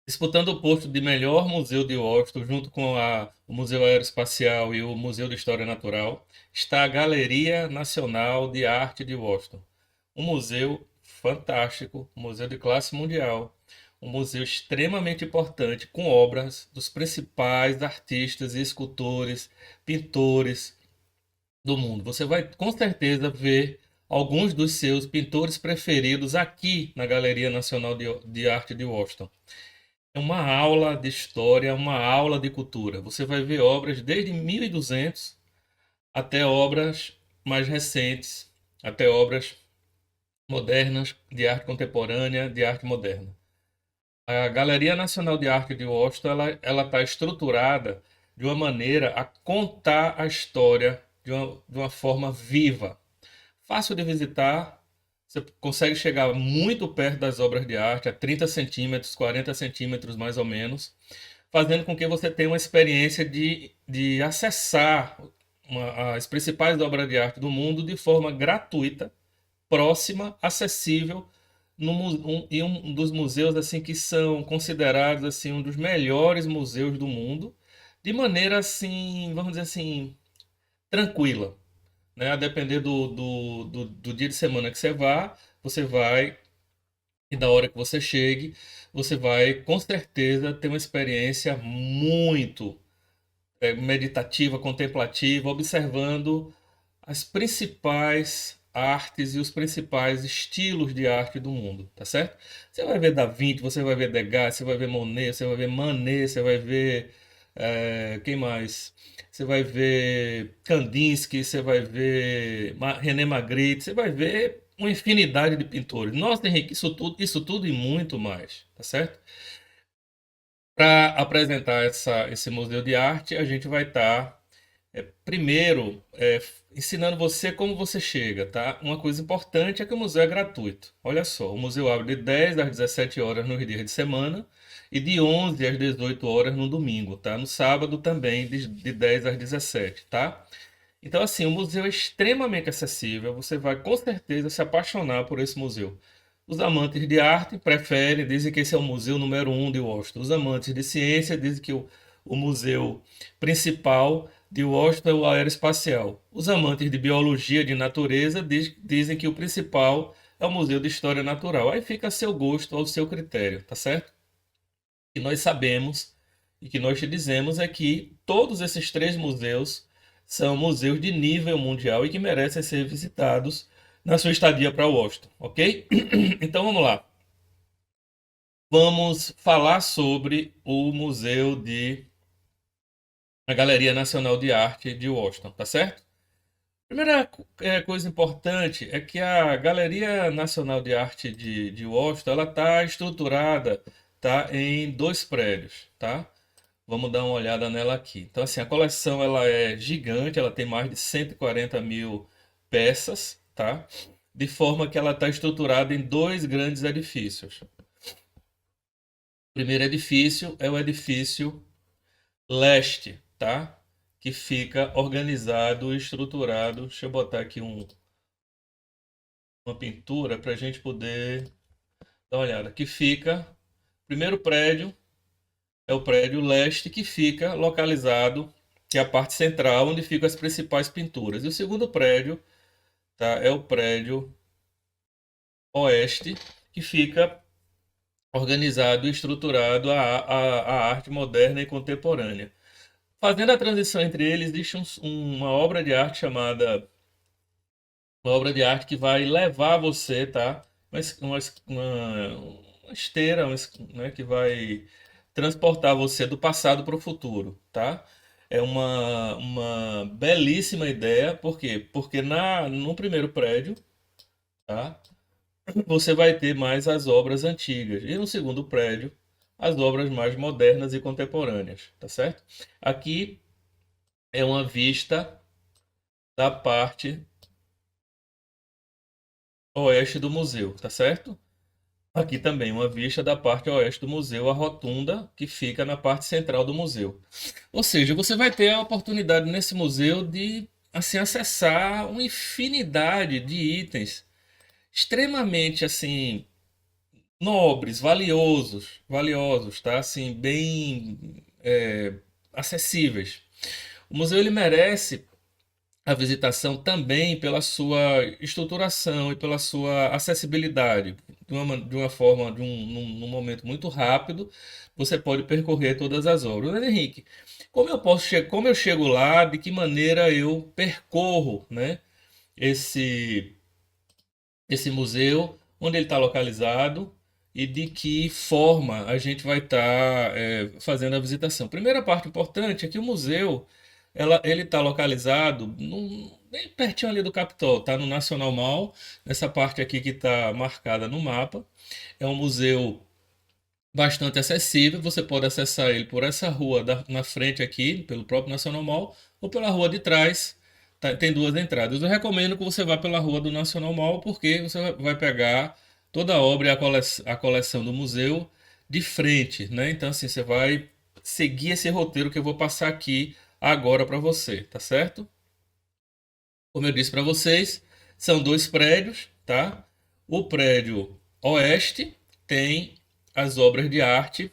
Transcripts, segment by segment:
Disputando o posto de melhor museu de Washington, junto com o Museu Aeroespacial e o Museu de História Natural, está a Galeria Nacional de Arte de Washington. Um museu fantástico, um museu de classe mundial, um museu extremamente importante, com obras dos principais artistas e escultores, pintores do mundo. Você vai com certeza ver alguns dos seus pintores preferidos aqui na Galeria Nacional de Arte de Washington. É uma aula de história, uma aula de cultura. Você vai ver obras desde 1200 até obras mais recentes, até obras modernas de arte contemporânea, de arte moderna. A Galeria Nacional de Arte de Washington, ela está estruturada de uma maneira a contar a história de uma forma viva, fácil de visitar. Você consegue chegar muito perto das obras de arte, a 30 centímetros, 40 centímetros mais ou menos, fazendo com que você tenha uma experiência de acessar as principais obras de arte do mundo de forma gratuita, próxima, acessível, em um dos museus assim que são considerados assim um dos melhores museus do mundo, de maneira assim, vamos dizer assim, tranquila, né? A depender do dia de semana que você vai, e da hora que você chegue, você vai com certeza ter uma experiência muito meditativa, contemplativa, observando as principais artes e os principais estilos de arte do mundo, tá certo? Você vai ver Da Vinci, você vai ver Degas, você vai ver Monet, você vai ver Manet, você vai ver quem mais? Você vai ver Kandinsky, você vai ver René Magritte, você vai ver uma infinidade de pintores. Nossa, Henrique, isso tudo e muito mais, tá certo? Para apresentar esse museu de arte, a gente vai estar primeiro, ensinando você como você chega, tá? Uma coisa importante é que o museu é gratuito. Olha só, o museu abre de 10 às 17 horas nos dias de semana e de 11 às 18 horas no domingo, tá? No sábado também, de 10 às 17, tá? Então, assim, o museu é extremamente acessível. Você vai com certeza se apaixonar por esse museu. Os amantes de arte preferem, dizem que esse é o museu número um de Washington. Os amantes de ciência dizem que o museu principal de Washington é o aeroespacial. Os amantes de biologia, de natureza, dizem que o principal é o Museu de História Natural. Aí fica a seu gosto, ao seu critério, tá certo? Que nós sabemos e que nós te dizemos é que todos esses três museus são museus de nível mundial e que merecem ser visitados na sua estadia para Washington, ok? Então vamos lá. Vamos falar sobre o Museu de a Galeria Nacional de Arte de Washington, tá certo? Primeira coisa importante é que a Galeria Nacional de Arte de Washington ela está estruturada, tá, em dois prédios, tá? Vamos dar uma olhada nela aqui. Então, assim, a coleção ela é gigante, ela tem mais de 140 mil peças, tá? De forma que ela está estruturada em dois grandes edifícios. O primeiro edifício é o edifício leste, tá? Que fica organizado e estruturado. Deixa eu botar aqui uma pintura para a gente poder dar uma olhada. Que fica, o primeiro prédio é o prédio leste que fica localizado, que é a parte central, onde ficam as principais pinturas. E o segundo prédio, tá, é o prédio oeste, que fica organizado e estruturado a arte moderna e contemporânea. Fazendo a transição entre eles, existe uma obra de arte chamada uma obra de arte que vai levar você, tá? Uma esteira, né, que vai transportar você do passado para o futuro, tá? É uma belíssima ideia, por quê? Porque no primeiro prédio, tá? Você vai ter mais as obras antigas e no segundo prédio as obras mais modernas e contemporâneas, tá certo? Aqui é uma vista da parte oeste do museu, tá certo? Aqui também uma vista da parte oeste do museu, a rotunda que fica na parte central do museu. Ou seja, você vai ter a oportunidade nesse museu de assim acessar uma infinidade de itens extremamente assim nobres, valiosos, tá? Assim, bem acessíveis. O museu ele merece a visitação também pela sua estruturação e pela sua acessibilidade. De uma forma, num momento muito rápido, você pode percorrer todas as obras. Mas, Henrique, como eu chego lá, de que maneira eu percorro, né, esse, esse museu, onde ele está localizado e de que forma a gente vai estar fazendo a visitação. Primeira parte importante é que o museu ele está localizado bem pertinho ali do Capitol, tá no National Mall, nessa parte aqui que está marcada no mapa. É um museu bastante acessível, você pode acessar ele por essa rua na frente aqui, pelo próprio National Mall, ou pela rua de trás. Tem duas entradas. Eu recomendo que você vá pela rua do National Mall, porque você vai pegar toda a obra e a coleção do museu de frente, né? Então, assim, você vai seguir esse roteiro que eu vou passar aqui agora para você, tá certo? Como eu disse para vocês, são dois prédios, tá? O prédio oeste tem as obras de arte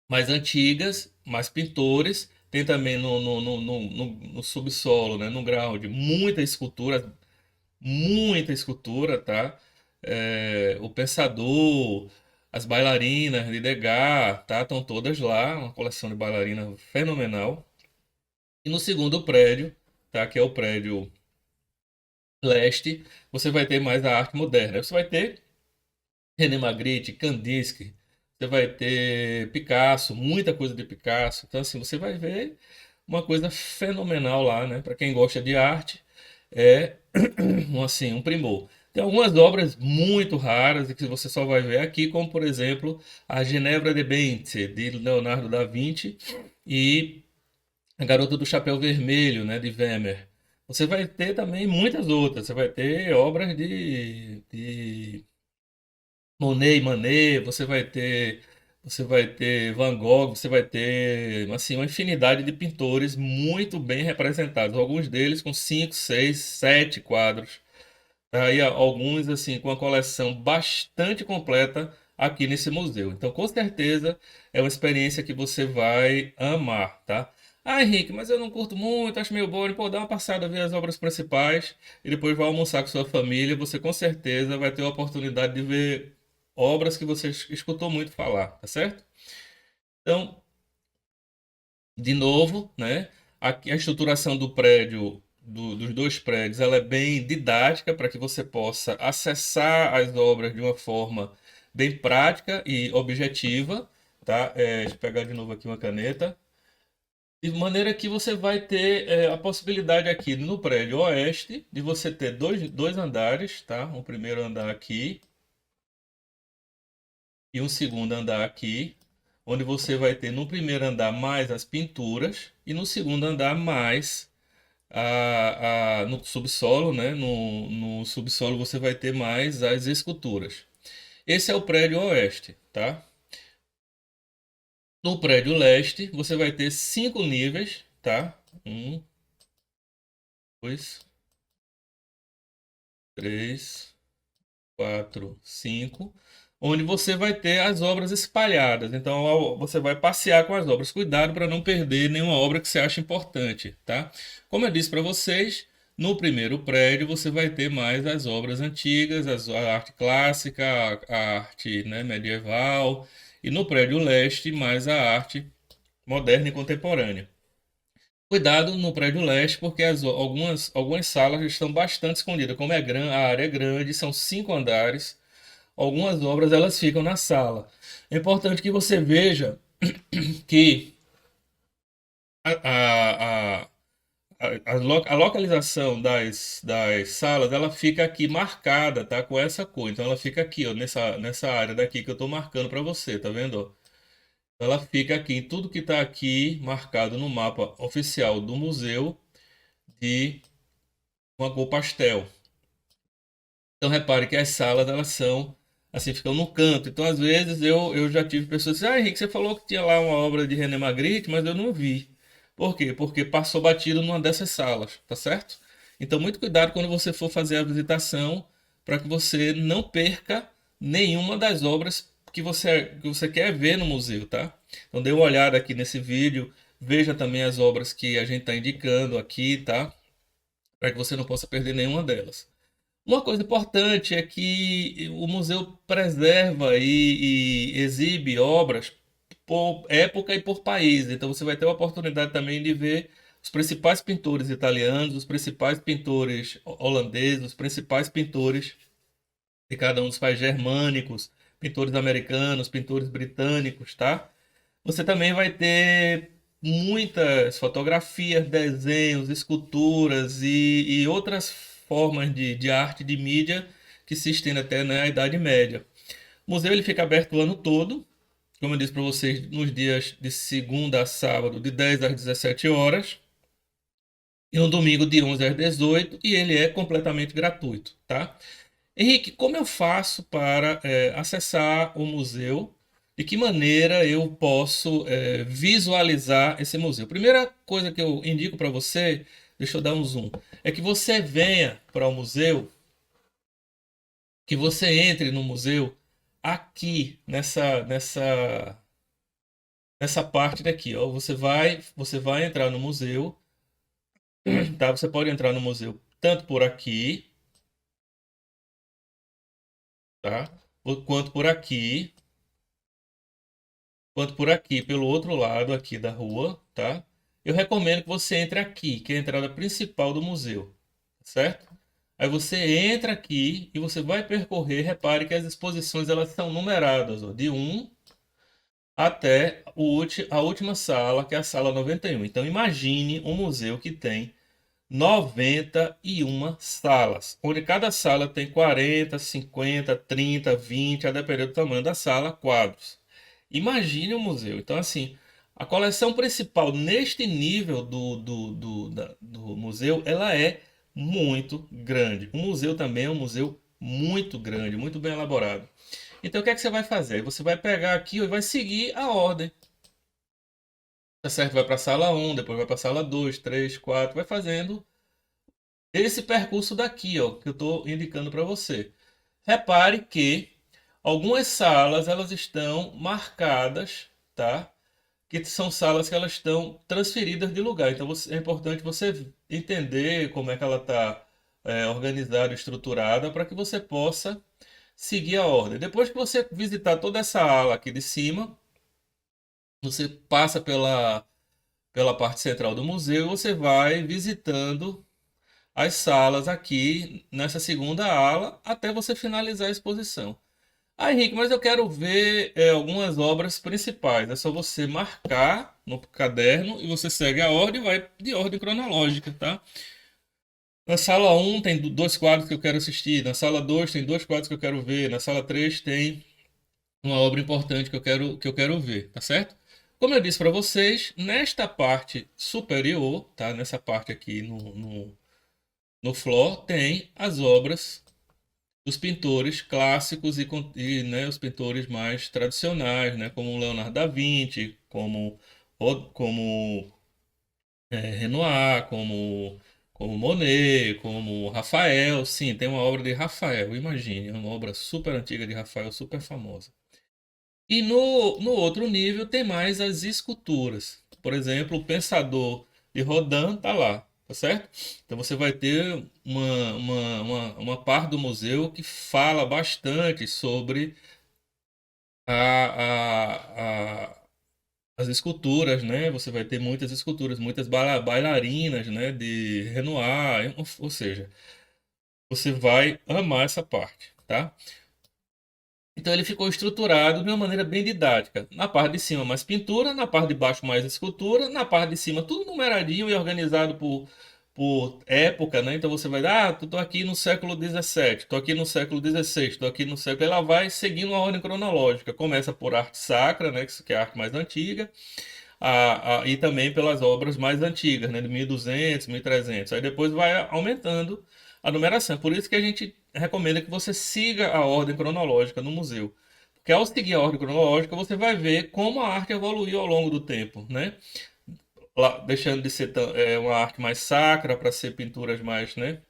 mais antigas, mais pintores. Tem também no subsolo, né, no ground, muita escultura, tá? O Pensador, as bailarinas de Degas, tá? Estão todas lá, uma coleção de bailarinas fenomenal. E no segundo prédio, tá? Que é o prédio leste, você vai ter mais a arte moderna. Você vai ter René Magritte, Kandinsky, você vai ter Picasso, muita coisa de Picasso. Então, assim, você vai ver uma coisa fenomenal lá, né? Para quem gosta de arte, é assim, um primor. Tem algumas obras muito raras e que você só vai ver aqui, como por exemplo a Ginebra de Bente, de Leonardo da Vinci, e a Garota do Chapéu Vermelho, né, de Vermeer. Você vai ter também muitas outras. Você vai ter obras de Monet e Manet, você vai ter Van Gogh, você vai ter assim uma infinidade de pintores muito bem representados, alguns deles com 5, 6, 7 quadros. Tá? E alguns assim com uma coleção bastante completa aqui nesse museu. Então, com certeza é uma experiência que você vai amar, tá? Ah, Henrique, mas eu não curto muito, acho meio boring. Pô, dá uma passada, ver as obras principais e depois vai almoçar com sua família. Você com certeza vai ter a oportunidade de ver obras que você escutou muito falar, tá certo? Então, de novo, né? A estruturação do prédio, dos dois prédios, ela é bem didática para que você possa acessar as obras de uma forma bem prática e objetiva, tá? Deixa eu pegar de novo aqui uma caneta. De maneira que você vai ter a possibilidade aqui no prédio oeste de você ter dois andares, tá? Um primeiro andar aqui e um segundo andar aqui, onde você vai ter no primeiro andar mais as pinturas e no segundo andar mais no subsolo, né? No subsolo você vai ter mais as esculturas. Esse é o prédio oeste, tá? No prédio leste você vai ter 5 níveis, tá? Um, dois, três, 4, 5, onde você vai ter as obras espalhadas. Então, você vai passear com as obras. Cuidado para não perder nenhuma obra que você acha importante, tá? Como eu disse para vocês, no primeiro prédio você vai ter mais as obras antigas, a arte clássica, a arte, né, medieval, e no prédio leste mais a arte moderna e contemporânea. Cuidado no prédio leste, porque algumas salas estão bastante escondidas. Como a área é grande, são 5 andares, algumas obras elas ficam na sala. É importante que você veja que a, a, a localização das salas ela fica aqui marcada, tá? Com essa cor. Então ela fica aqui, ó, nessa área daqui que eu estou marcando para você, tá vendo? Ó? Ela fica aqui em tudo que está aqui marcado no mapa oficial do museu de uma cor pastel. Então repare que as salas elas são assim, ficam no canto. Então às vezes eu já tive pessoas assim, ah, Henrique, você falou que tinha lá uma obra de René Magritte, mas eu não vi. Por quê? Porque passou batido numa dessas salas, tá certo? Então muito cuidado quando você for fazer a visitação para que você não perca, nenhuma das obras que você quer ver no museu, tá? Então dê uma olhada aqui nesse vídeo, veja também as obras que a gente está indicando aqui, tá? Para que você não possa perder nenhuma delas. Uma coisa importante é que o museu preserva e exibe obras por época e por país. Então você vai ter a oportunidade também de ver os principais pintores italianos, os principais pintores holandeses, os principais pintores de cada um dos países germânicos, pintores americanos, pintores britânicos, tá? Você também vai ter muitas fotografias, desenhos, esculturas e outras formas de arte de mídia que se estende até, né, a Idade Média. O museu ele fica aberto o ano todo, como eu disse para vocês, nos dias de segunda a sábado, de 10 às 17 horas, e no domingo de 11 às 18, e ele é completamente gratuito, tá? Henrique, como eu faço para acessar o museu? De que maneira eu posso visualizar esse museu? Primeira coisa que eu indico para você, deixa eu dar um zoom, é que você venha para o museu, que você entre no museu aqui nessa parte daqui, ó. Você vai entrar no museu, tá? Você pode entrar no museu tanto por aqui, tá? Quanto por aqui. Quanto por aqui, pelo outro lado aqui da rua, tá? Eu recomendo que você entre aqui, que é a entrada principal do museu, certo? Aí você entra aqui e você vai percorrer. Repare que as exposições elas são numeradas, ó, de um até a última sala, que é a sala 91. Então imagine um museu que tem 91 salas, onde cada sala tem 40, 50, 30, 20, a depender do tamanho da sala, quadros. Imagine um museu. Então, assim, a coleção principal neste nível do museu, ela é muito grande. O museu também é um museu muito grande, muito bem elaborado. Então, o que é que você vai fazer? Você vai pegar aqui e vai seguir a ordem. Tá certo? Vai para a sala um, depois vai para a sala 2, 3, 4, vai fazendo esse percurso daqui, ó, que eu estou indicando para você. Repare que algumas salas elas estão marcadas, tá? Que são salas que elas estão transferidas de lugar. Então é importante você entender como é que ela está organizada, estruturada, para que você possa seguir a ordem. Depois que você visitar toda essa ala aqui de cima, você passa pela parte central do museu, e você vai visitando as salas aqui nessa segunda ala até você finalizar a exposição. Ah, Henrique, mas eu quero ver algumas obras principais. É só você marcar no caderno e você segue a ordem e vai de ordem cronológica, tá? Na sala um tem dois quadros que eu quero assistir. Na sala 2 tem dois quadros que eu quero ver. Na sala 3 tem uma obra importante que eu quero ver, tá certo? Como eu disse para vocês, nesta parte superior, tá? Nessa parte aqui no floor, tem as obras dos pintores clássicos né, os pintores mais tradicionais, né, como Leonardo da Vinci, como Renoir, como Monet, como Rafael. Sim, tem uma obra de Rafael, imagine, é uma obra super antiga de Rafael, super famosa. E no outro nível tem mais as esculturas. Por exemplo, o Pensador de Rodin tá lá, tá certo? Então você vai ter uma parte do museu que fala bastante sobre a, as esculturas, né? Você vai ter muitas esculturas, muitas bailarinas, né? De Renoir, ou seja, você vai amar essa parte, tá? Então ele ficou estruturado de uma maneira bem didática. Na parte de cima mais pintura, na parte de baixo mais escultura, na parte de cima tudo numeradinho e organizado por época, né? Então você vai dar, tô aqui no século 17, tô aqui no século 16, tô aqui no século... Ela vai seguindo uma ordem cronológica. Começa por arte sacra, né? Que é a arte mais antiga, e também pelas obras mais antigas, né? De 1200, 1300. Aí depois vai aumentando a numeração. Por isso que a gente recomenda que você siga a ordem cronológica no museu. Porque ao seguir a ordem cronológica, você vai ver como a arte evoluiu ao longo do tempo, né? Deixando de ser uma arte mais sacra para ser pinturas mais, né?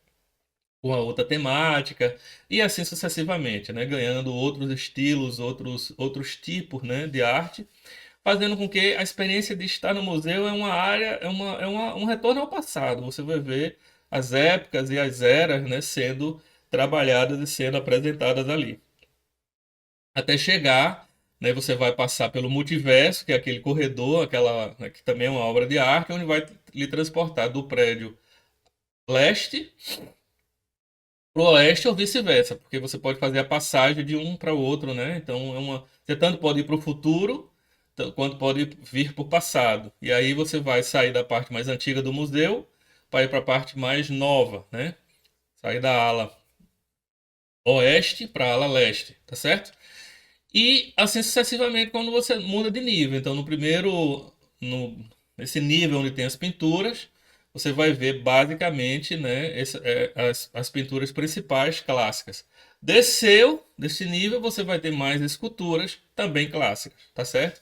com a outra temática, e assim sucessivamente, né? Ganhando outros estilos, outros tipos, né, de arte, fazendo com que a experiência de estar no museu é uma área, um retorno ao passado. Você vai ver as épocas e as eras, né, sendo trabalhadas e sendo apresentadas ali. Até chegar, né, você vai passar pelo multiverso, que é aquele corredor, aquela, né, que também é uma obra de arte, onde vai lhe transportar do prédio leste para o oeste ou vice-versa, porque você pode fazer a passagem de um para o outro, né? Então você tanto pode ir para o futuro, quanto pode vir para o passado. E aí você vai sair da parte mais antiga do museu para ir para a parte mais nova, né? Sair da ala oeste para a ala leste, tá certo? E assim sucessivamente quando você muda de nível. Então, no, nesse nível onde tem as pinturas, você vai ver basicamente, né, as pinturas principais clássicas. Desceu desse nível, você vai ter mais esculturas também clássicas, tá certo?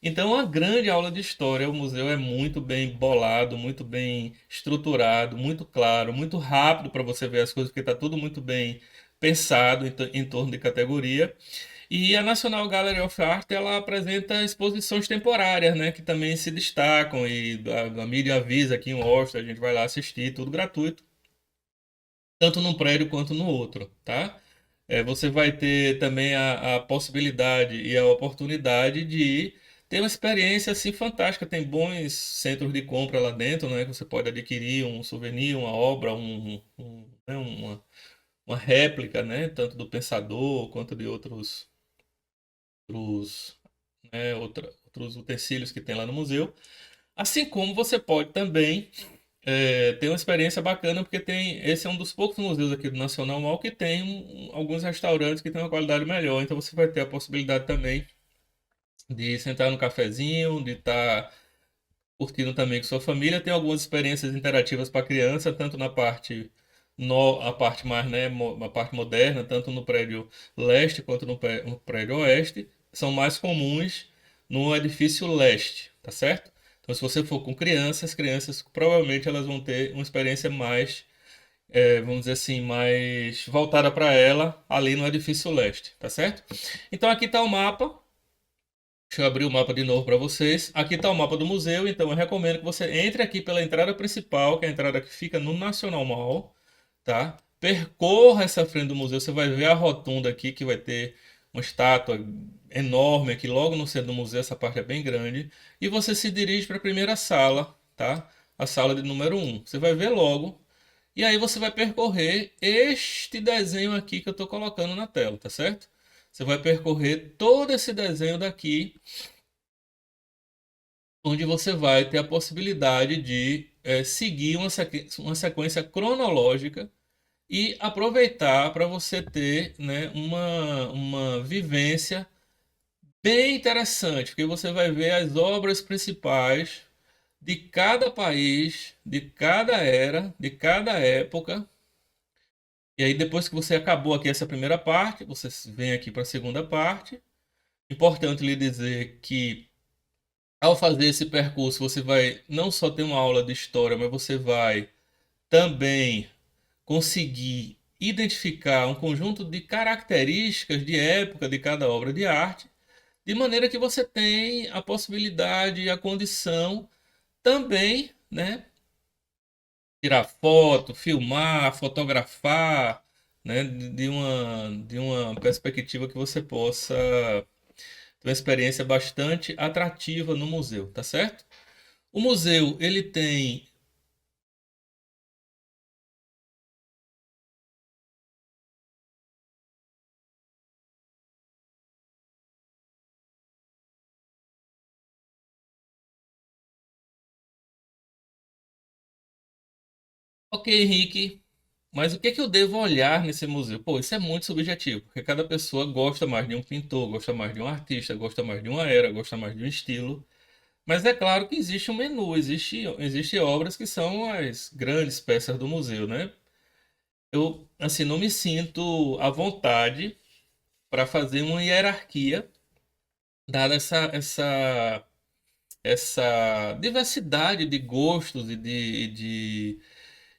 Então, uma grande aula de história. O museu é muito bem bolado, muito bem estruturado, muito claro, muito rápido para você ver as coisas, porque está tudo muito bem pensado em torno de categoria. E a National Gallery of Art, ela apresenta exposições temporárias, né, que também se destacam e a mídia avisa aqui em Washington, a gente vai lá assistir, tudo gratuito, tanto num prédio quanto no outro, tá? Você vai ter também a possibilidade e a oportunidade de ter uma experiência assim fantástica. Tem bons centros de compra lá dentro, né, que você pode adquirir um souvenir, uma obra, né, uma réplica, né, tanto do Pensador quanto de outros outros utensílios que tem lá no museu. Assim como você pode também ter uma experiência bacana, porque esse é um dos poucos museus aqui do Nacional Mall que tem alguns restaurantes que têm uma qualidade melhor. Então você vai ter a possibilidade também de sentar no cafezinho, de estar curtindo também com sua família. Tem algumas experiências interativas para criança, tanto na parte a parte mais, né, a parte moderna, tanto no prédio leste quanto no prédio oeste, são mais comuns no edifício leste, tá certo? Então, se você for com crianças, as crianças provavelmente elas vão ter uma experiência mais, vamos dizer assim, mais voltada para ela ali no edifício leste, tá certo? Então aqui está o mapa. Deixa eu abrir o mapa de novo para vocês. Aqui está o mapa do museu, então eu recomendo que você entre aqui pela entrada principal, que é a entrada que fica no National Mall, tá? Percorra essa frente do museu, você vai ver a rotunda aqui, que vai ter uma estátua enorme aqui logo no centro do museu, essa parte é bem grande, e você se dirige para a primeira sala, tá? A sala de número um. Você vai ver logo, e aí você vai percorrer este desenho aqui que eu estou colocando na tela, tá certo? Você vai percorrer todo esse desenho daqui, onde você vai ter a possibilidade de seguir uma sequência cronológica e aproveitar para você ter, né, uma vivência bem interessante, porque você vai ver as obras principais de cada país, de cada era, de cada época. E aí, depois que você acabou aqui essa primeira parte, você vem aqui para a segunda parte. Importante lhe dizer que ao fazer esse percurso, você vai não só ter uma aula de história, mas você vai também conseguir identificar um conjunto de características de época de cada obra de arte, de maneira que você tem a possibilidade e a condição também, né, tirar foto, filmar, fotografar, né, de uma perspectiva que você possa ter uma experiência bastante atrativa no museu, tá certo? O museu, ele tem. Ok, Henrique, mas o que é que eu devo olhar nesse museu? Pô, isso é muito subjetivo, porque cada pessoa gosta mais de um pintor, gosta mais de um artista, gosta mais de uma era, gosta mais de um estilo. Mas é claro que existe um menu, existe obras que são as grandes peças do museu, né? Eu, assim, não me sinto à vontade para fazer uma hierarquia, dada essa diversidade de gostos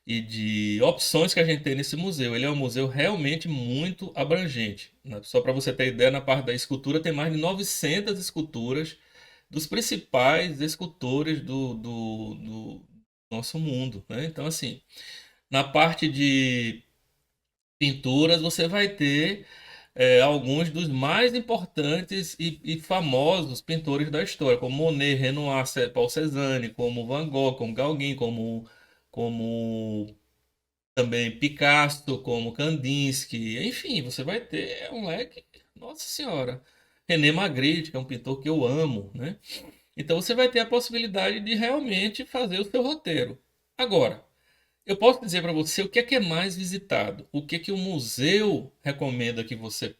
e de opções que a gente tem nesse museu. Ele é um museu realmente muito abrangente, né? Só para você ter ideia, na parte da escultura tem mais de 900 esculturas dos principais escultores do nosso mundo, né? Então, assim, na parte de pinturas, você vai ter alguns dos mais importantes e famosos pintores da história, como Monet, Renoir, Paul Cézanne, como Van Gogh, como Gauguin, como também Picasso, como Kandinsky, enfim, você vai ter um leque, nossa senhora. René Magritte, que é um pintor que eu amo, né? Então você vai ter a possibilidade de realmente fazer o seu roteiro. Agora, eu posso dizer para você o que é mais visitado, o que é que o museu recomenda que você,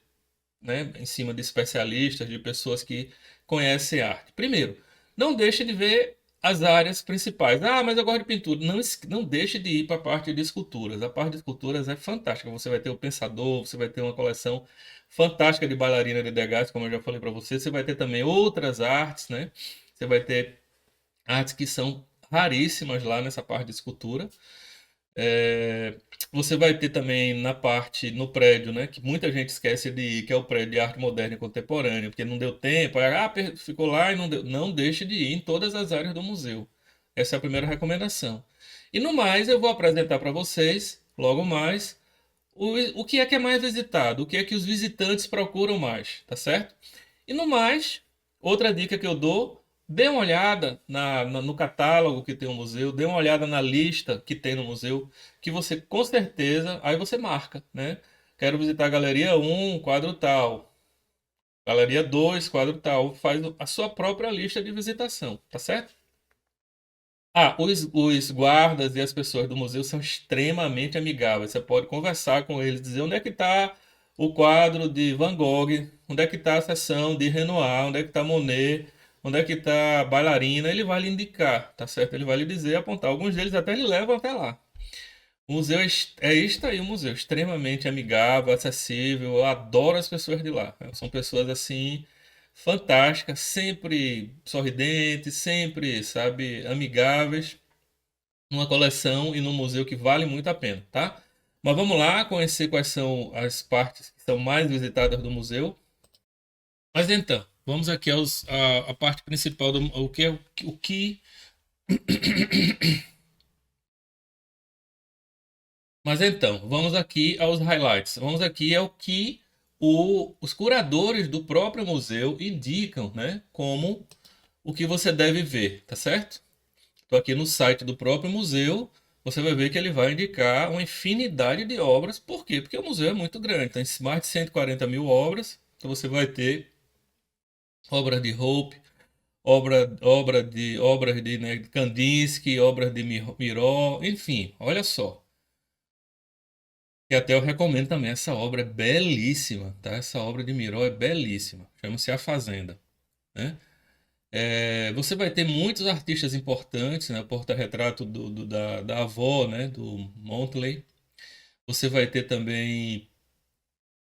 né, em cima de especialistas, de pessoas que conhecem arte. Primeiro, não deixe de ver as áreas principais. Ah, mas eu gosto de pintura. Não, não deixe de ir para a parte de esculturas. A parte de esculturas é fantástica. Você vai ter o Pensador, você vai ter uma coleção fantástica de bailarina de Degas, como eu já falei para você. Você vai ter também outras artes, né? Você vai ter artes que são raríssimas lá nessa parte de escultura. É, você vai ter também na parte, no prédio, né, que muita gente esquece de ir, que é o prédio de arte moderna e contemporânea, porque não deu tempo, ficou lá e não deu. Não deixe de ir em todas as áreas do museu. Essa é a primeira recomendação. E no mais, eu vou apresentar para vocês, logo mais, o que é mais visitado, o que é que os visitantes procuram mais, tá certo? E no mais, outra dica que eu dou, dê uma olhada no catálogo que tem o museu, dê uma olhada na lista que tem no museu, que você com certeza, aí você marca, né? Quero visitar a Galeria 1, quadro tal, Galeria 2, quadro tal, faz a sua própria lista de visitação, tá certo? Ah, os guardas e as pessoas do museu são extremamente amigáveis. Você pode conversar com eles, dizer onde é que está o quadro de Van Gogh, onde é que está a seção de Renoir, onde é que está Monet, onde é que está a bailarina. Ele vai lhe indicar, tá certo? Ele vai lhe dizer, apontar. Alguns deles até lhe levam até lá. O museu é isto aí, o museu, extremamente amigável, acessível. Eu adoro as pessoas de lá. São pessoas assim fantásticas, sempre sorridentes, sempre, sabe, amigáveis. Uma coleção e num museu que vale muito a pena, tá? Mas vamos lá conhecer quais são as partes que são mais visitadas do museu. Mas então, vamos aqui a parte principal do o que é o que Mas então, vamos aqui aos highlights. Vamos aqui ao que os curadores do próprio museu indicam, né, como o que você deve ver, tá certo? Estou aqui no site do próprio museu, você vai ver que ele vai indicar uma infinidade de obras. Por quê? Porque o museu é muito grande, tem mais de 140 mil obras. Então você vai ter obras de Hope, obras de, né, Kandinsky, obras de Miró, enfim, olha só. E até eu recomendo também, essa obra é belíssima, tá? Essa obra de Miró é belíssima, chama-se A Fazenda, né? Você vai ter muitos artistas importantes, né? O porta-retrato da avó, né? Do Montley. Você vai ter também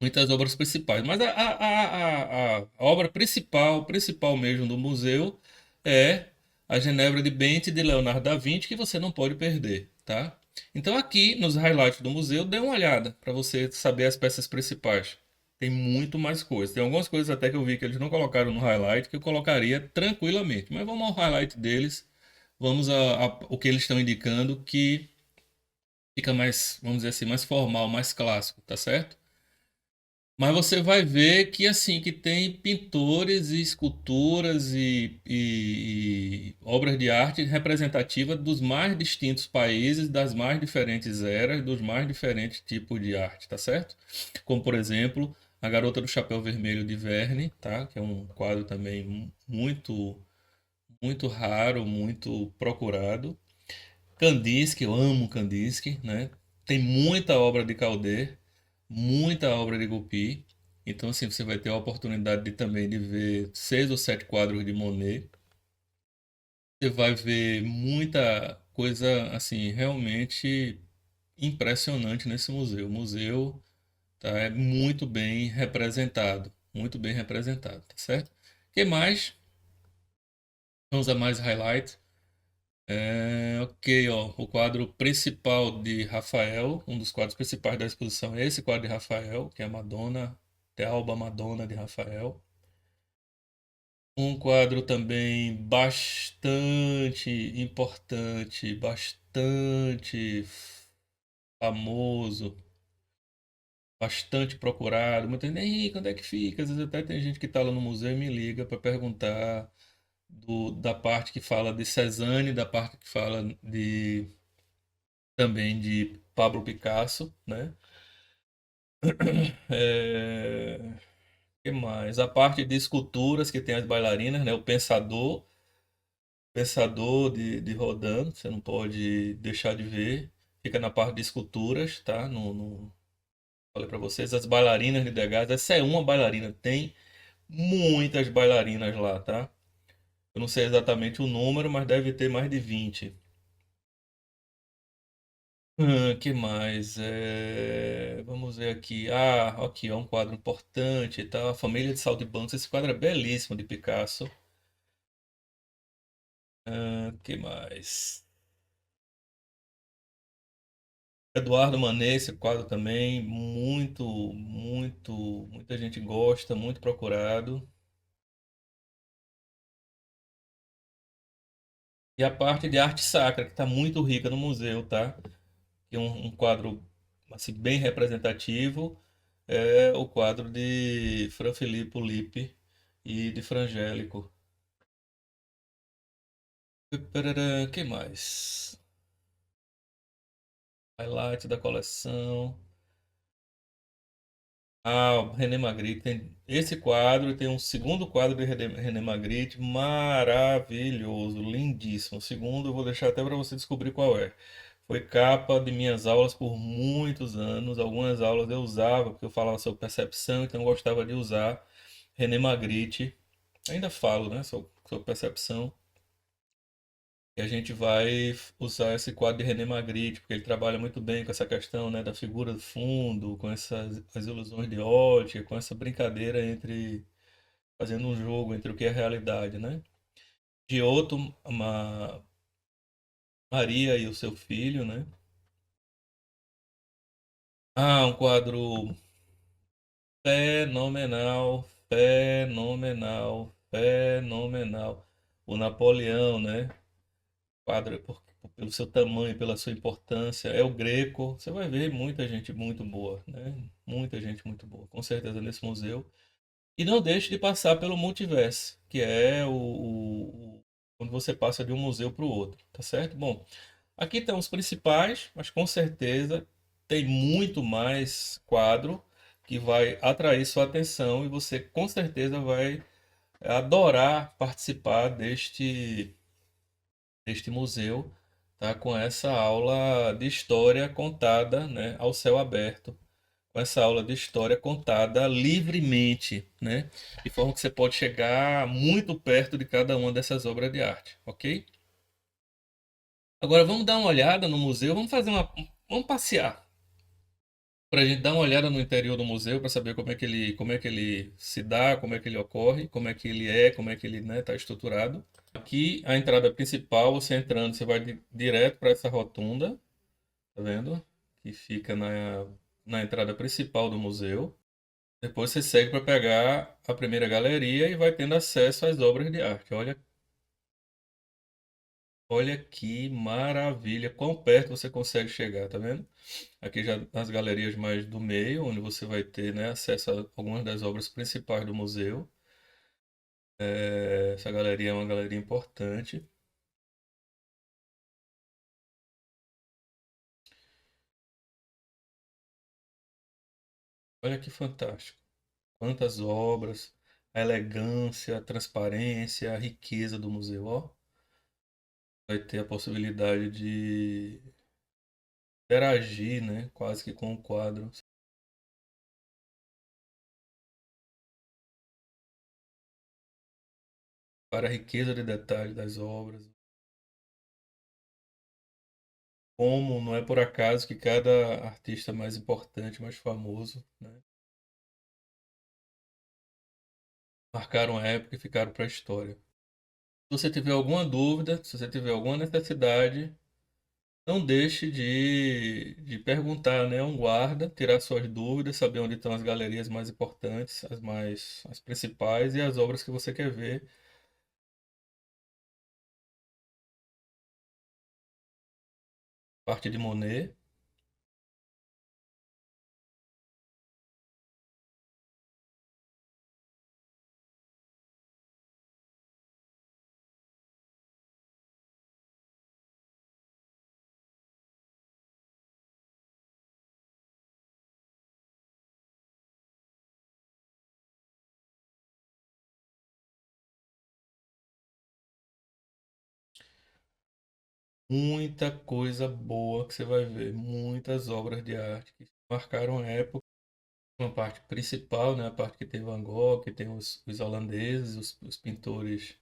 muitas obras principais. Mas a obra principal mesmo do museu é a Genebra de Bente de Leonardo da Vinci, que você não pode perder, tá? Então aqui nos highlights do museu, dê uma olhada para você saber as peças principais. Tem muito mais coisas. Tem algumas coisas até que eu vi que eles não colocaram no highlight que eu colocaria tranquilamente. Mas vamos ao highlight deles. Vamos o que eles estão indicando que fica mais, vamos dizer assim, mais formal, mais clássico, tá certo? Mas você vai ver que assim que tem pintores e esculturas e obras de arte representativa dos mais distintos países, das mais diferentes eras, dos mais diferentes tipos de arte, tá certo? Como por exemplo, A Garota do Chapéu Vermelho de Verne, tá? Que é um quadro também muito raro, muito procurado. Kandinsky, eu amo Kandinsky, né? Tem muita obra de Calder, muita obra de Goupil. Então, assim, você vai ter a oportunidade também de ver 6 ou 7 quadros de Monet. Você vai ver muita coisa, assim, realmente impressionante nesse museu. O museu tá, é muito bem representado, tá certo? O que mais? Vamos a mais highlights. Ok, ó, o quadro principal de Rafael, um dos quadros principais da exposição é esse quadro de Rafael, que é a Madonna, The Alba Madonna de Rafael. Um quadro também bastante importante, bastante famoso, bastante procurado. Muita gente, "Ei, quando é que fica?" Às vezes até tem gente que está lá no museu e me liga para perguntar da parte que fala de Cézanne, da parte que fala também de Pablo Picasso, né? É, que mais? A parte de esculturas que tem as bailarinas, né? O Pensador de Rodin, você não pode deixar de ver. Fica na parte de esculturas, tá? Falei para vocês, as bailarinas de Degas. Essa é uma bailarina, tem muitas bailarinas lá, tá? Eu não sei exatamente o número, mas deve ter mais de 20. Que mais? Vamos ver aqui. Ah, aqui, ó, um quadro importante, tá? A Família de Sal de Bancos. Esse quadro é belíssimo de Picasso. Que mais? Eduardo Manet, esse quadro também, muita gente gosta, muito procurado. E a parte de arte sacra, que está muito rica no museu, tá? Que é um quadro assim, bem representativo, é o quadro de Fran Filippo Lippi e de Frangélico. Parará, que mais? Highlight da coleção. Ah, o René Magritte tem esse quadro e tem um segundo quadro de René Magritte maravilhoso, lindíssimo. O segundo eu vou deixar até para você descobrir qual é. Foi capa de minhas aulas por muitos anos. Algumas aulas eu usava porque eu falava sobre percepção, então eu gostava de usar René Magritte. Ainda falo, né, sobre percepção. E a gente vai usar esse quadro de René Magritte, porque ele trabalha muito bem com essa questão, né, da figura do fundo, com essas as ilusões de ótica, com essa brincadeira entre fazendo um jogo entre o que é realidade, né? Giotto, Maria e o seu filho, né? Ah, um quadro fenomenal, fenomenal. O Napoleão, né? Quadro pelo seu tamanho, pela sua importância. É o Greco. Você vai ver muita gente muito boa, né? Muita gente muito boa, com certeza nesse museu. E não deixe de passar pelo multiverso, que é quando você passa de um museu para o outro, tá certo? Bom, aqui estão os principais, mas com certeza tem muito mais quadro que vai atrair sua atenção e você com certeza vai adorar participar deste museu, tá? Com essa aula de história contada, né, ao céu aberto, com essa aula de história contada livremente, né? De forma que você pode chegar muito perto de cada uma dessas obras de arte, ok? Agora vamos dar uma olhada no museu, vamos passear para a gente dar uma olhada no interior do museu para saber como é que ele se dá, como é que ele ocorre, como é que ele é, como é que ele, né, está estruturado. Aqui a entrada principal, você entrando, você vai direto para essa rotunda, tá vendo? Que fica na entrada principal do museu. Depois você segue para pegar a primeira galeria e vai tendo acesso às obras de arte. Olha que maravilha, quão perto você consegue chegar, tá vendo? Aqui já nas galerias mais do meio, onde você vai ter, né, acesso a algumas das obras principais do museu. Essa galeria é uma galeria importante. Olha que fantástico. Quantas obras, a elegância, a transparência, a riqueza do museu, ó. Vai ter a possibilidade de interagir, né, quase que com o quadro. Para a riqueza de detalhes das obras. Como não é por acaso que cada artista mais importante, mais famoso, né, marcaram a época e ficaram para a história. Se você tiver alguma dúvida, se você tiver alguma necessidade, não deixe de perguntar, né, a um guarda, tirar suas dúvidas, saber onde estão as galerias mais importantes, as principais e as obras que você quer ver. Parte de Monet. Muita coisa boa que você vai ver, muitas obras de arte que marcaram a época. Uma parte principal, né, a parte que tem Van Gogh, que tem os holandeses, os pintores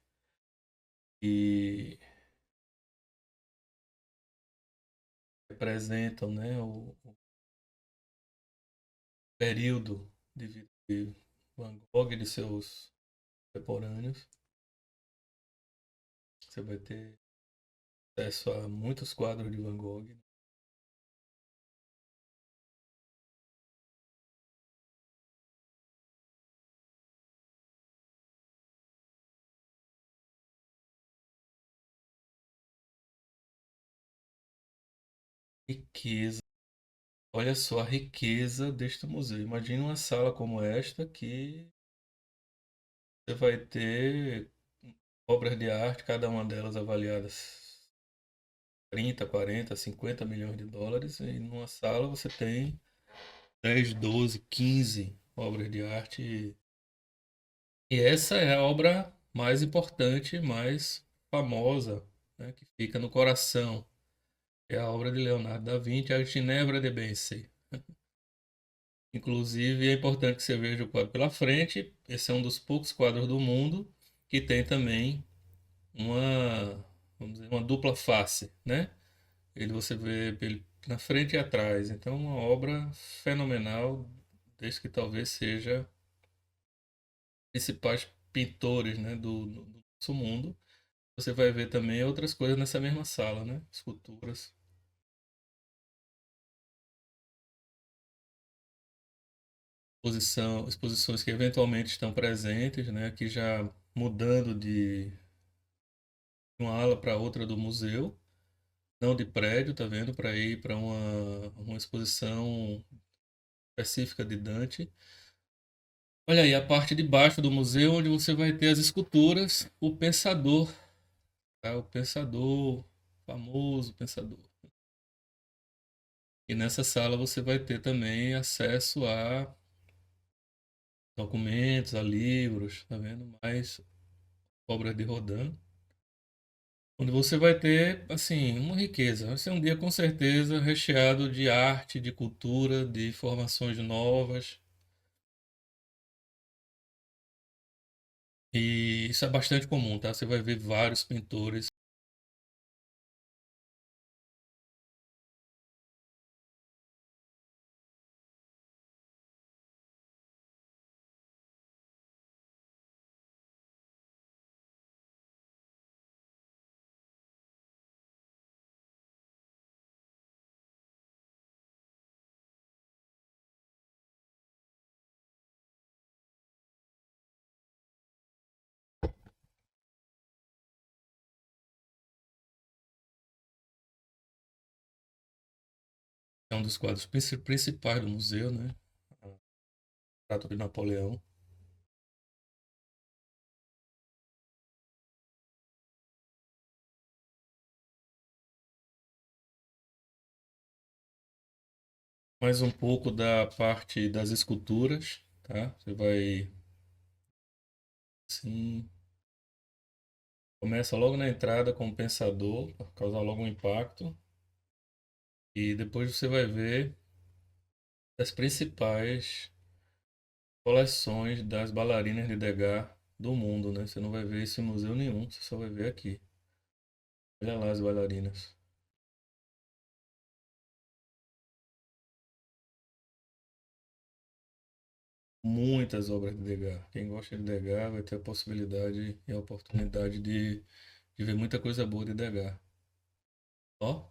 que representam, né, o período de vida de Van Gogh e de seus contemporâneos. Você vai ter acesso a muitos quadros de Van Gogh. Riqueza. Olha só a riqueza deste museu. Imagine uma sala como esta que você vai ter obras de arte, cada uma delas avaliadas 30, 40, 50 milhões de dólares. E numa sala você tem 10, 12, 15 obras de arte. E essa é a obra mais importante, mais famosa, né, que fica no coração. É a obra de Leonardo da Vinci, a Ginevra de Bencey. Inclusive, é importante que você veja o quadro pela frente. Esse é um dos poucos quadros do mundo que tem também uma, vamos dizer, uma dupla face, né? Ele você vê ele na frente e atrás. Então, uma obra fenomenal, desde que talvez seja principais pintores, né, do nosso mundo. Você vai ver também outras coisas nessa mesma sala, né? Esculturas, exposições que eventualmente estão presentes, né? Aqui já mudando de uma ala para outra do museu, não de prédio, tá vendo? Para ir para uma exposição específica de Dante. Olha aí a parte de baixo do museu, onde você vai ter as esculturas, o Pensador, tá? O Pensador, famoso Pensador. E nessa sala você vai ter também acesso a documentos, a livros, tá vendo? Mais obras de Rodin, onde você vai ter, assim, uma riqueza. Vai ser um dia com certeza recheado de arte, de cultura, de informações novas. E isso é bastante comum, tá? Você vai ver vários pintores. É um dos quadros principais do museu, né? O Retrato de Napoleão. Mais um pouco da parte das esculturas, tá? Você vai, assim, começa logo na entrada com o Pensador, para causar logo um impacto. E depois você vai ver as principais coleções das bailarinas de Degas do mundo, né? Você não vai ver isso em museu nenhum, você só vai ver aqui. Olha lá as bailarinas. Muitas obras de Degas. Quem gosta de Degas vai ter a possibilidade e a oportunidade de ver muita coisa boa de Degas. Ó,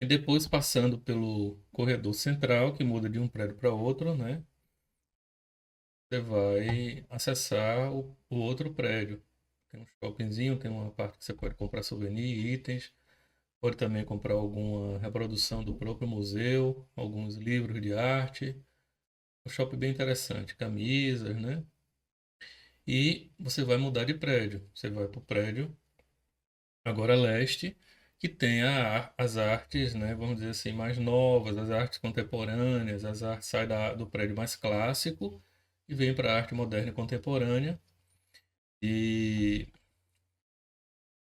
e depois passando pelo corredor central, que muda de um prédio para outro, né? Você vai acessar o outro prédio. Tem um shoppingzinho, tem uma parte que você pode comprar souvenir, itens, pode também comprar alguma reprodução do próprio museu, alguns livros de arte. Um shopping bem interessante, camisas, né? E você vai mudar de prédio. Você vai para o prédio agora leste, que tem as artes, né? Vamos dizer assim, mais novas, as artes contemporâneas, as artes sai do prédio mais clássico e vem para a arte moderna e contemporânea. E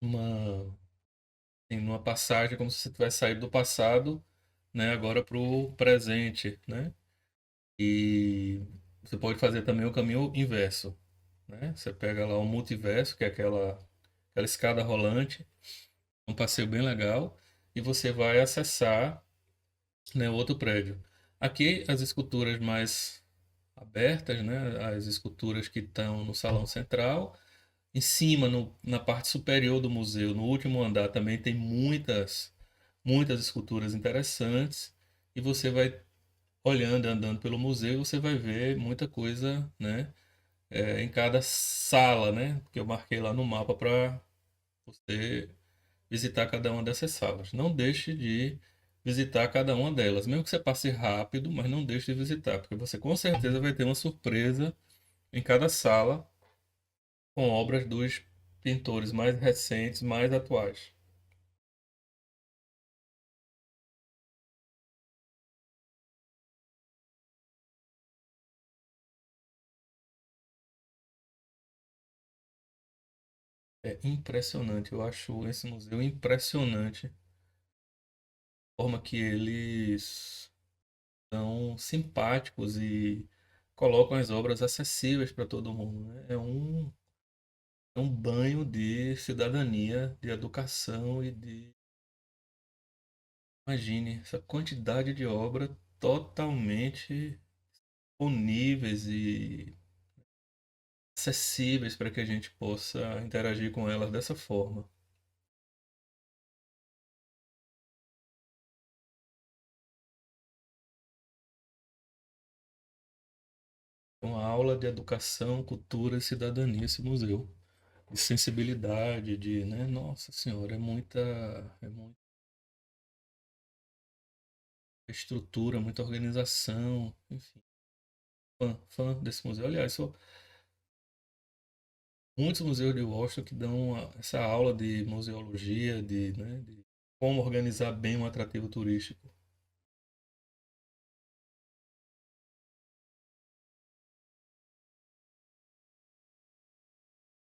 uma, tem uma passagem como se você tivesse saído do passado, né? Agora para o presente, né? E você pode fazer também o caminho inverso, né? Você pega lá o multiverso, que é aquela escada rolante, um passeio bem legal, e você vai acessar, né, outro prédio. Aqui as esculturas mais abertas, né? As esculturas que estão no salão central. Em cima, na parte superior do museu, no último andar, também tem muitas esculturas interessantes. E você vai olhando, andando pelo museu, você vai ver muita coisa, né? Em cada sala, né? Que eu marquei lá no mapa para você visitar cada uma dessas salas. Não deixe de visitar cada uma delas, mesmo que você passe rápido, mas não deixe de visitar, porque você com certeza vai ter uma surpresa em cada sala com obras dos pintores mais recentes, mais atuais. É impressionante, eu acho esse museu impressionante, a forma que eles são simpáticos e colocam as obras acessíveis para todo mundo, né? É um banho de cidadania, de educação e de. Imagine essa quantidade de obra totalmente disponíveis e acessíveis para que a gente possa interagir com elas dessa forma. Uma aula de educação, cultura e cidadania esse museu. De sensibilidade, né? Nossa Senhora, é muita estrutura, muita organização, enfim. Fã desse museu. Aliás, sou muitos museus de Washington que dão essa aula de museologia, né, de como organizar bem um atrativo turístico.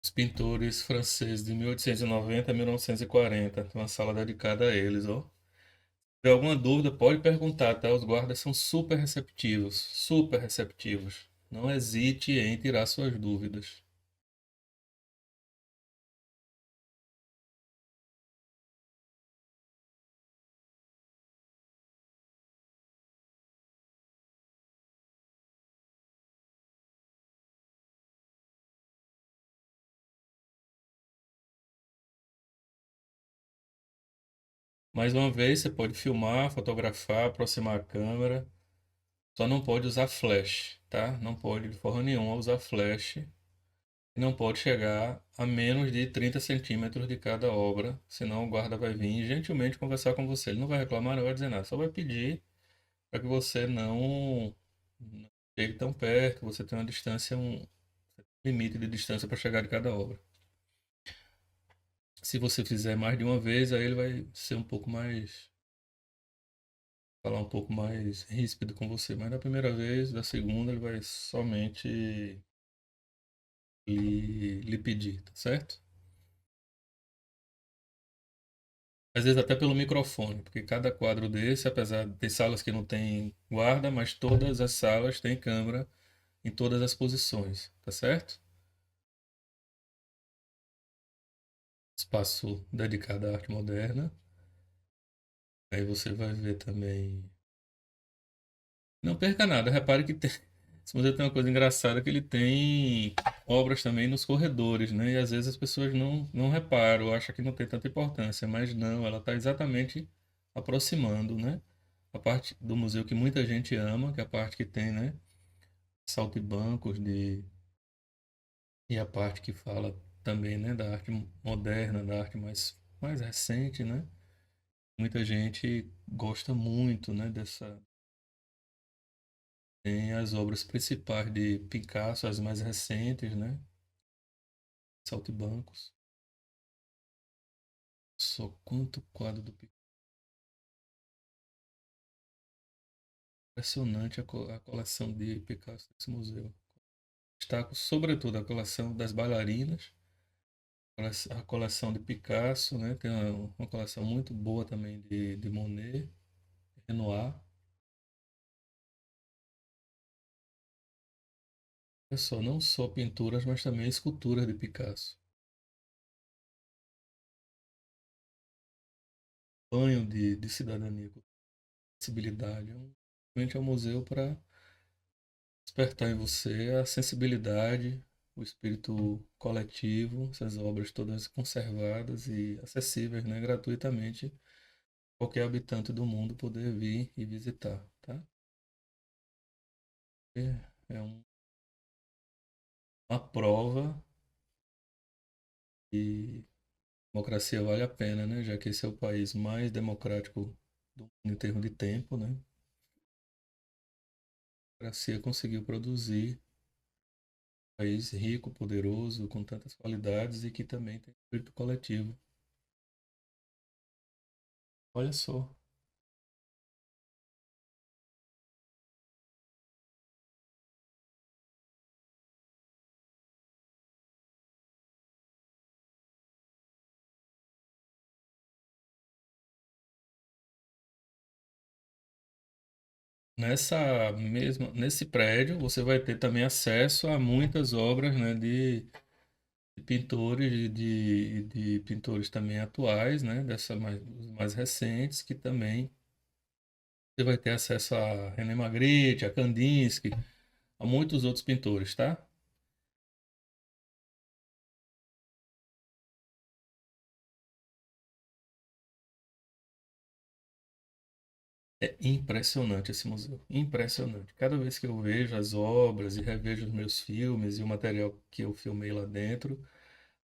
Os pintores franceses de 1890 a 1940, tem uma sala dedicada a eles, ó. Se tiver alguma dúvida, pode perguntar, tá? Os guardas são super receptivos, super receptivos. Não hesite em tirar suas dúvidas. Mais uma vez, você pode filmar, fotografar, aproximar a câmera, só não pode usar flash, tá? Não pode de forma nenhuma usar flash. E não pode chegar a menos de 30 centímetros de cada obra, senão o guarda vai vir e gentilmente conversar com você. Ele não vai reclamar, não vai dizer nada, só vai pedir para que você não chegue tão perto, você tenha uma distância, um limite de distância para chegar de cada obra. Se você fizer mais de uma vez, aí ele vai ser um pouco mais falar um pouco mais ríspido com você, mas na primeira vez, da segunda, ele vai somente lhe pedir, tá certo? Às vezes até pelo microfone, porque cada quadro desse, apesar de ter salas que não tem guarda, mas todas as salas têm câmera em todas as posições, tá certo? Espaço dedicado à arte moderna. Aí você vai ver também. Não perca nada, repare que tem. Esse museu tem uma coisa engraçada que ele tem obras também nos corredores, né? E às vezes as pessoas não reparam, acham que não tem tanta importância, mas não, ela está exatamente aproximando, né? A parte do museu que muita gente ama, que é a parte que tem, né? Saltimbancos e a parte que fala também, né? Da arte moderna, da arte mais recente, né? Muita gente gosta muito, né? Dessa. Tem as obras principais de Picasso, as mais recentes, né? Saltimbancos. Só quanto quadro do Picasso. Impressionante a coleção de Picasso desse museu. Destaco sobretudo a coleção das bailarinas, a coleção de Picasso, né? Tem uma coleção muito boa também de Monet, Renoir. Olha só, não só pinturas, mas também esculturas de Picasso. Banho de cidadania, sensibilidade. Realmente é um museu para despertar em você a sensibilidade, o espírito coletivo, essas obras todas conservadas e acessíveis, né, gratuitamente, qualquer habitante do mundo poder vir e visitar, tá? É uma prova que democracia vale a pena, né? Já que esse é o país mais democrático do mundo em termos de tempo, né? A democracia conseguiu produzir um país rico, poderoso, com tantas qualidades e que também tem espírito coletivo. Olha só. Nesse prédio, você vai ter também acesso a muitas obras, né, de pintores, de pintores também atuais, né, os mais recentes, que também você vai ter acesso a René Magritte, a Kandinsky, a muitos outros pintores, tá? É impressionante esse museu, impressionante. Cada vez que eu vejo as obras e revejo os meus filmes e o material que eu filmei lá dentro,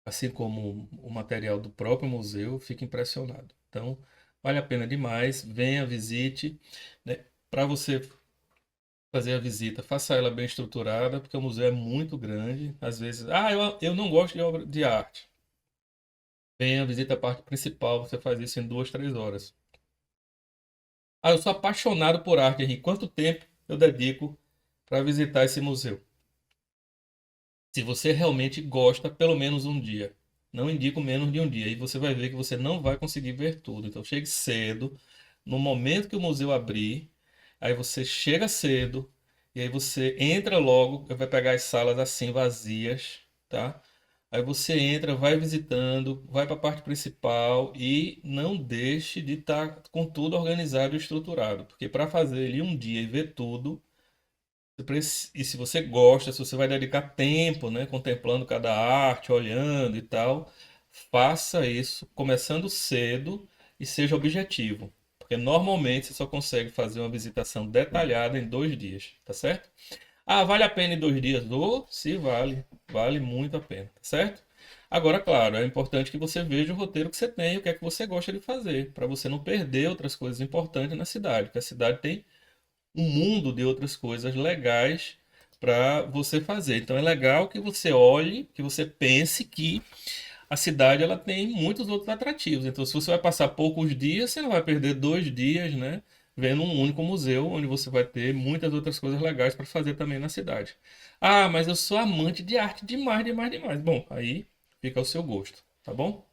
assim como o material do próprio museu, fico impressionado. Então, vale a pena demais. Venha, visite, né? Para você fazer a visita, faça ela bem estruturada, porque o museu é muito grande. Às vezes, eu não gosto de obra de arte. Venha, visita a parte principal, você faz isso em 2, 3 horas. Ah, eu sou apaixonado por arte, Henrique. Quanto tempo eu dedico para visitar esse museu? Se você realmente gosta, pelo menos um dia. Não indico menos de um dia. E você vai ver que você não vai conseguir ver tudo. Então chegue cedo, no momento que o museu abrir, aí você chega cedo, e aí você entra logo, vai pegar as salas assim vazias, tá? Aí você entra, vai visitando, vai para a parte principal e não deixe de estar com tudo organizado e estruturado, porque para fazer ele um dia e ver tudo, e se você gosta, se você vai dedicar tempo, né, contemplando cada arte, olhando e tal, faça isso começando cedo e seja objetivo. Porque normalmente você só consegue fazer uma visitação detalhada em 2 dias, tá certo? Ah, vale a pena em 2 dias? Ou se vale, vale muito a pena, tá certo? Agora, claro, é importante que você veja o roteiro que você tem, o que é que você gosta de fazer, para você não perder outras coisas importantes na cidade, porque a cidade tem um mundo de outras coisas legais para você fazer. Então é legal que você olhe, que você pense que a cidade ela tem muitos outros atrativos. Então se você vai passar poucos dias, você não vai perder 2 dias, né? vendo um único museu, onde você vai ter muitas outras coisas legais para fazer também na cidade. Ah, mas eu sou amante de arte demais, demais, demais. Bom, aí fica ao seu gosto, tá bom?